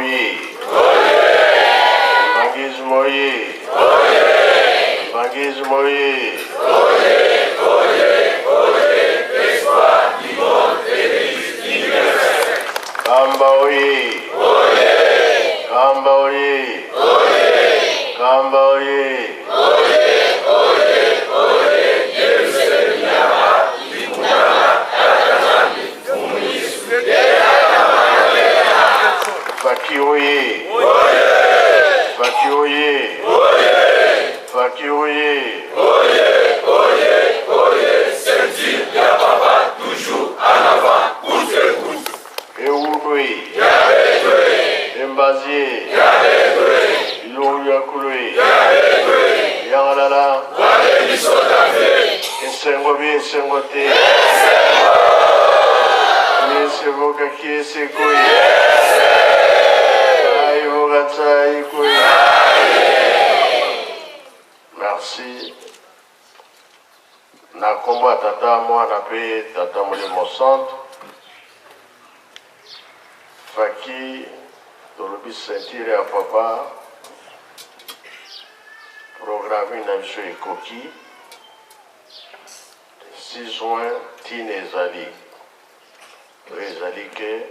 oye! Bangisme oye! Bangisme oye! L'espoir du monde universel! Kamba oye! Kamba oye! Kamba oye! Faki oye! Faki oye! Faki oye! Sentir la papa toujours en avant, pousse et pousse. Et Oudoui! Embazier! Ilonyakoulou! Yangalala! Esengobi, Esengote! Yesevoka Kiesekoi! Merci. Na komba tata mwana pe tata molimo centre. Faki tolobi sentire ya papa. Programme na biso ekoki. 6 juin tine ezali. Ezali ke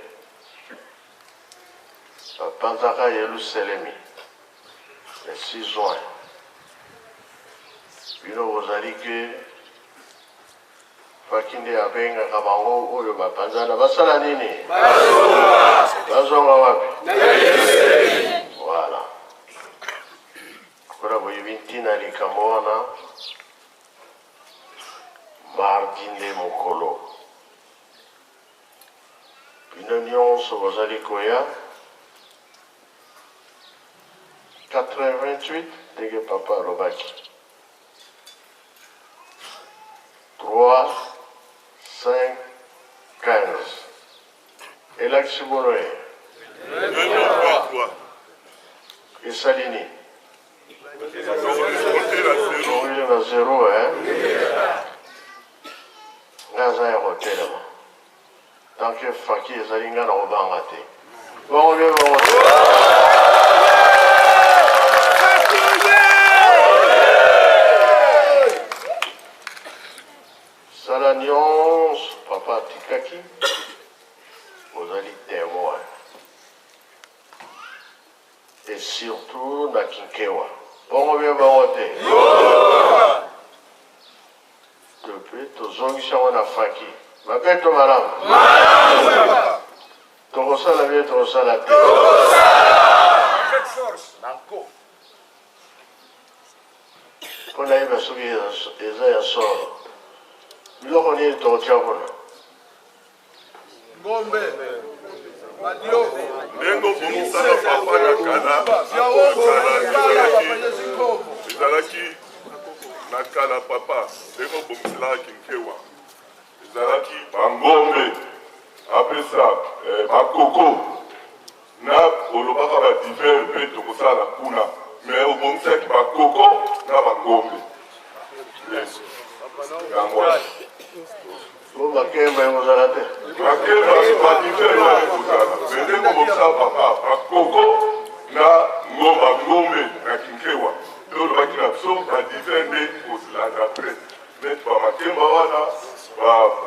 Panzaka Yerusalemi, le 6 juin. Bino ozali ke Fakinde abenga kabango oyo bapanzana basala nini? Bazonga wapi? Voilà. Kora boyibintina likamona Mardinde mokolo. Bino nyonso bozali koya 88 dege papa Robaki 3 5 15 et l'axiboroe et Salini il a 0 hein Gaza et Hotel tant que Faki et Salinga n'ont pas raté bon Salanions, papa Tikaki, vous allez témoin. Et surtout, na Kinkewa. Bon, on vient voter. Depuis, tous les gens ont Faki. Ma bête, madame. Madame. Torosa la vie, Torosa la terre. Quelle force. Nanko. Pour la vie, ils ont sort. Biloko ni totia kuna. Ngombe. Madio. Nengo kumusala papa na kana. Izalaki na kana papa. Nengo kumusala kinkewa. Izalaki bangombe. Apesa bakoko. Na olobaka ba divers pe tokusala kuna. Mais obomusaki bakoko na bangombe. Yes. Yangwa. Makemba yamuzalate. Makemba badifero yamuzala. Bende ngomoksa papa. Bakoko na ngombe na kinkewa. Lolo bakina biso badifende kozala d'après. Mais ba makemba wana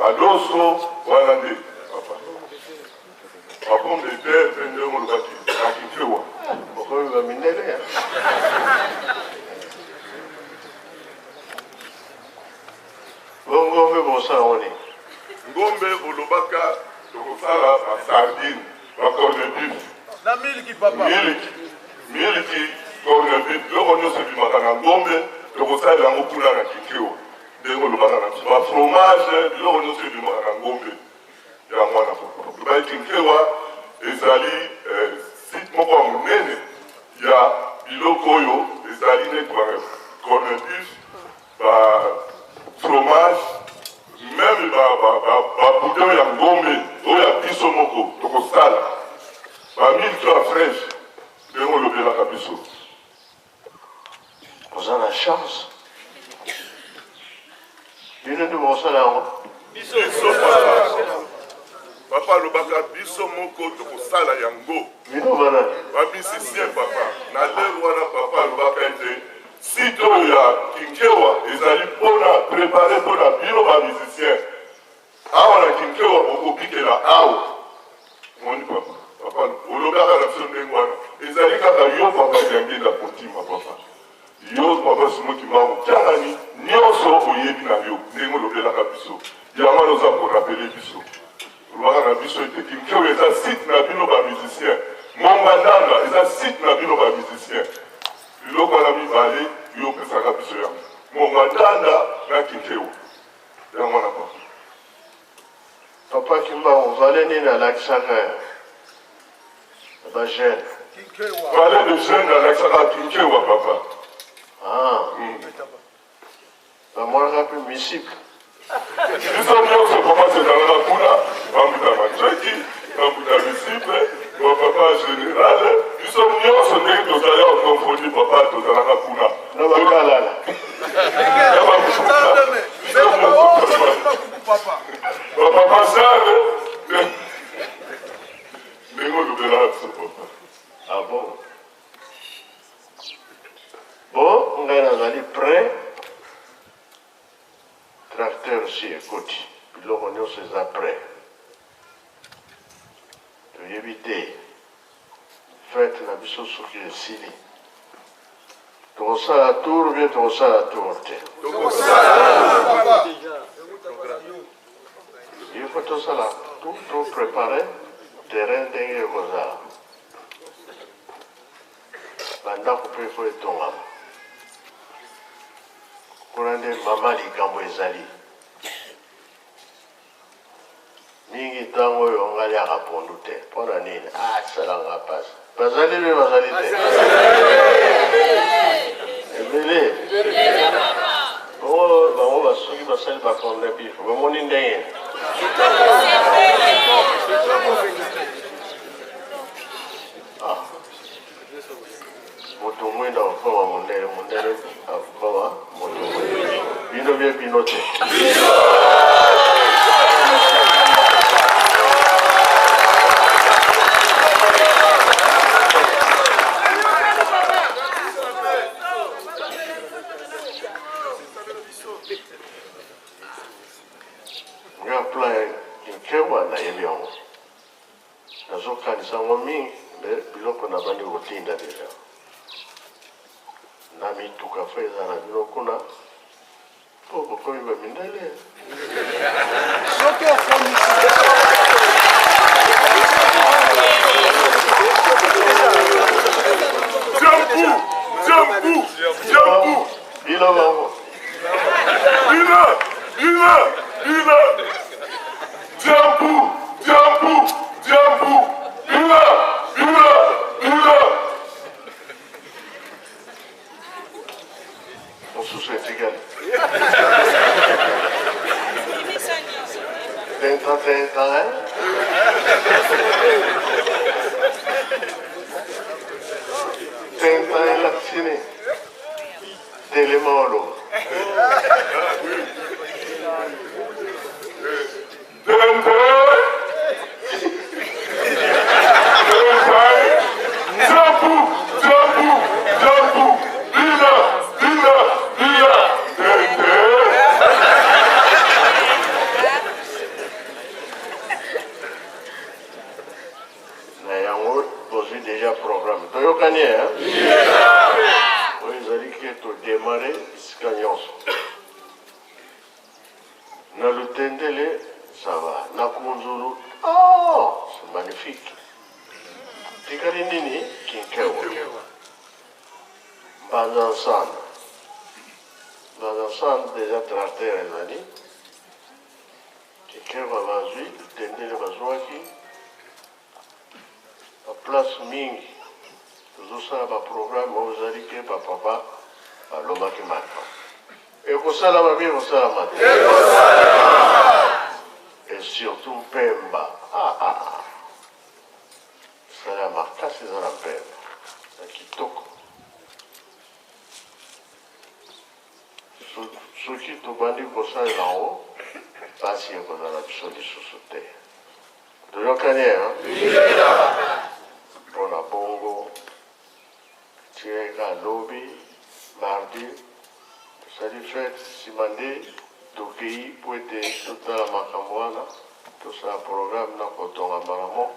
badoso wana nde papa. Papon de terre bende ngolobaki na kinkewa. Okoyo baminele ya. Ngombe bosala woni. Ngombe olobaka tokosala ba sardine, ba corned-beef. Na miliki papa. Miliki corned-beef. Loko nyonso bimaka na ngombe tokosala yango kuna na kinkewa. Ndenge olobaka na biso. Ba fromage loko nyonso bimaka na ngombe ya mwana papa. Ba kinkewa ezali site moko ya monene ya biloko oyo ezali neti ba corned-beef, ba fromage, même ba boudin ya ngombe oya biso moko tokosala ba milk ya fraîche ndenge olobelaka biso. Oza na chance bino nde bosala yango biso Papa lobaka biso moko tokosala yango. Ba musicien papa. Na lelo wana papa lobaka ete sito ya Kinkewa ezali pona préparer pona bino ba musicien. Awa na Kinkewa okopikela awa. Moni papa. Papa olobaka na biso ndenge wana. Ezali kaka yo papa yangi na potima papa. Yo papa simoki mamu tiangani nyonso oyebi na yo ndenge olobelaka biso. Yango noza korapele biso. Olobaka na biso ete Kinkewa eza site na bino ba musicien. Mongandanga eza site na bino ba musicien. Biloko wana mibale yo pesaka biso yango. Mongandanga na Kinkewa. Yango wana papa. Papa Kimbangu, valez nini alakisaka ba jeune. Valez de jeune alakisaka Kinkewa papa. Ah. Ba mwana pe misip. Biso nyonso papa sedanga kuna bambuta matreki, bambuta misipe, papa général, biso nyonso ndenge tozali okonfoni papa tozalaka kuna. Na bakalala. Papa sale. Ndenge olobelaka biso papa. Ah bon? Bon, ngai nazali prêt. Tracteur aussi ekoti. Biloko nyonso eza prêt. Toyebi te. Fête na biso soki esili. Tokosala tour bien tokosala tour te. Il faut tosala tout préparer. Terrain ndenge ekozala. Bandako mpe efo etongama. Kuna nde mama likambo ezali. Mingi ntango oyo ngaliaka pondu te. Mpona nini? Asalanga pasi. Bazali mpe bazali te. Ebele. Bango basoki basali bakonde bifo. Bamoni ndenge. Moto mwenda ofama mondele afama moto mwenda. Bino bie bino te. Nga plan Kinkewa na yebi yango. Nazokanisa ngo mingi, biloko na bandi kotinda deja. Na mituka fo eza na bino kuna po bokomi bamindele. Jambu! Bilo bango. Bina! Jambu! Bina! Mosusu etikali. Tenta, hein? Tenta elaksine. Telema olo. Jambu! Bina! Na yango bozwi déjà programme. Toyokani, hein? Oui, ezali ke todémarre esika nyonso. Na Lutendele, ça va. Na Kunzulu, oh, c'est magnifique. Tikali nini? Kinkewa. Mbanzansan, déjà tracteur ezali. Kinkewa bazwi, Lutendele bazwaki. A place mingi. Tozosala ba programme ozali ke papa balobaki maintenant. Ekosalama bien ekosalama te. Et surtout Pemba. Sala makasi eza na Pemba. Na kitoko. Soki tobandi kosalela yango, pasi ekozala biso lisusu te. toyokani mpona bongo tieka lobi mardi tosali fete nsima nde tokei po ete totala makambo wana tosala programe na kotonga malamo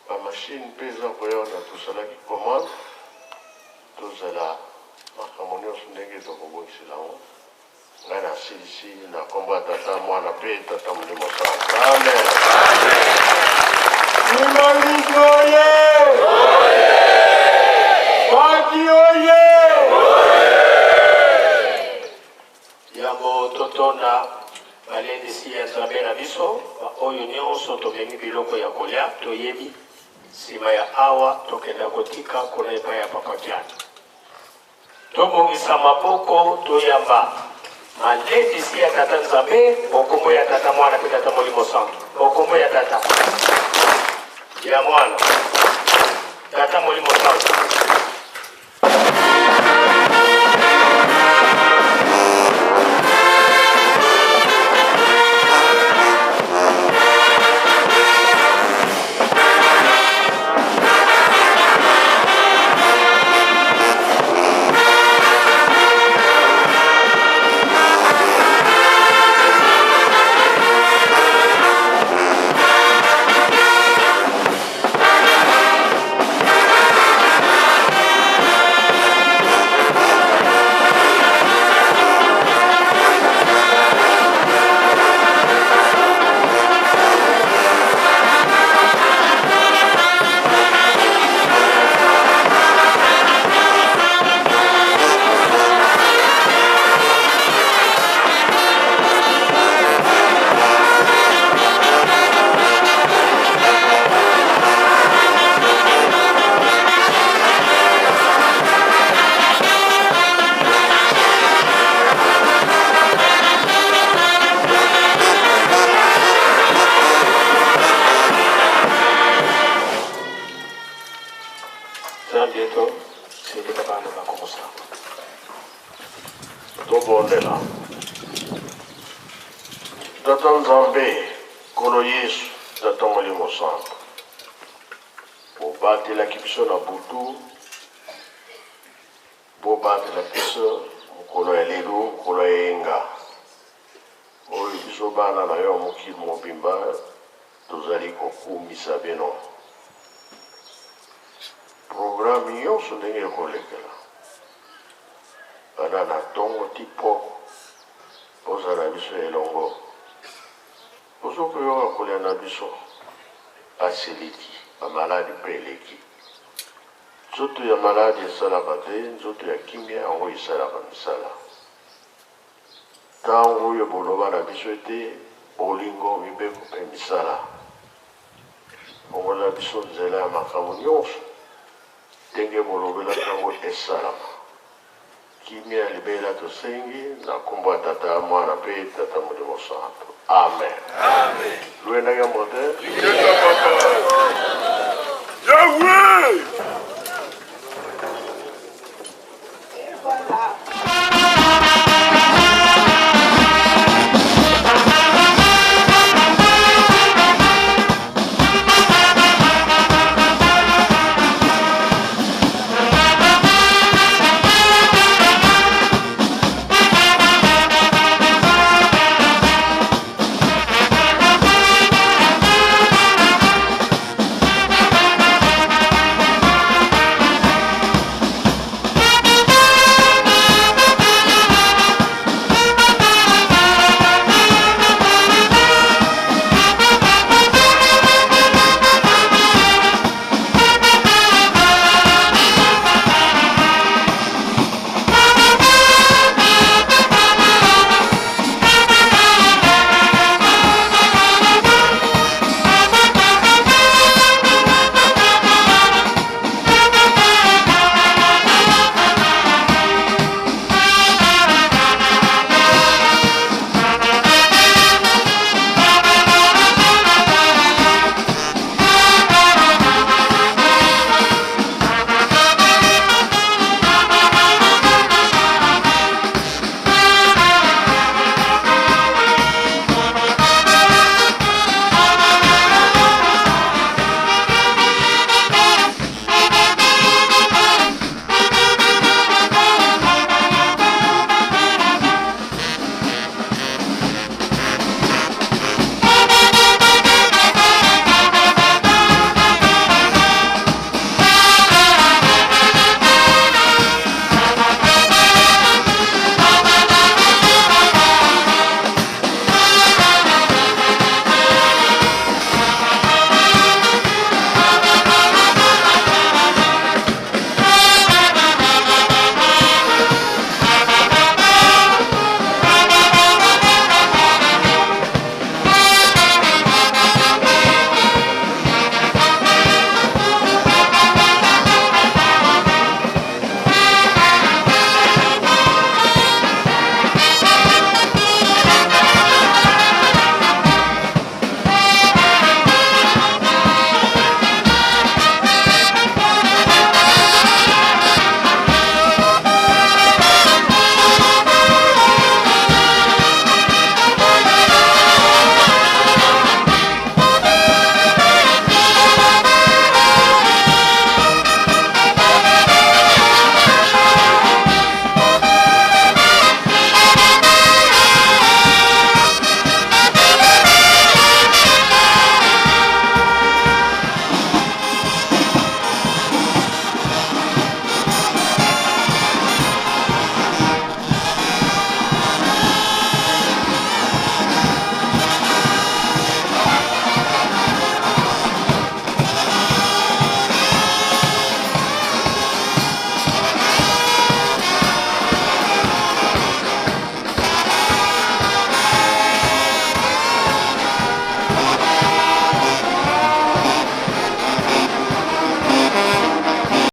bamashine mpe eza koya wana tosalaki commande tozala makambo nyonso ndenge tokobongisela yango ngai nasilisi na kombo ya tata mwana mpe tata molimo sana amen. Imaliki oye! Baki oye! Yango totonda balendisi ya nzambe na biso oyo nyonso tobengi biloko ya kolia toyebi nsima ya awa tokenda kotika kuna epai ya papa Kiana tobongisa maboko toyamba malendisi ya tata nzambe bokombo ya tata mwana mpe tata molimo santu bokombo ya tata ya mwana tata molimo santu tobondela tata nzambe nkolo yesu tata molimo santu bobatelaki biso na butu bobatela biso mokolo ya lelo mokolo ya yenga oyo biso bana na yo mokili mobimba tozali kokumisa bino programe nyonso ndenge ekolekela bana na ntongo ti po ozala biso elongo ozokoyoka kolia na biso asiliki bamaladi mpe eleki nzoto ya maladi esalaka te nzoto ya kimia yango esalaka misala ntango oyo boloba na biso ete bolingo mibeko mpe misala ongola biso nzela ya makambo nyonso ndenge bolobelaka yango esalama kimia libela tosengi na kombo ya tata ya mwana mpe tata molimo santu amen. Lwenda ya mote Yahweh!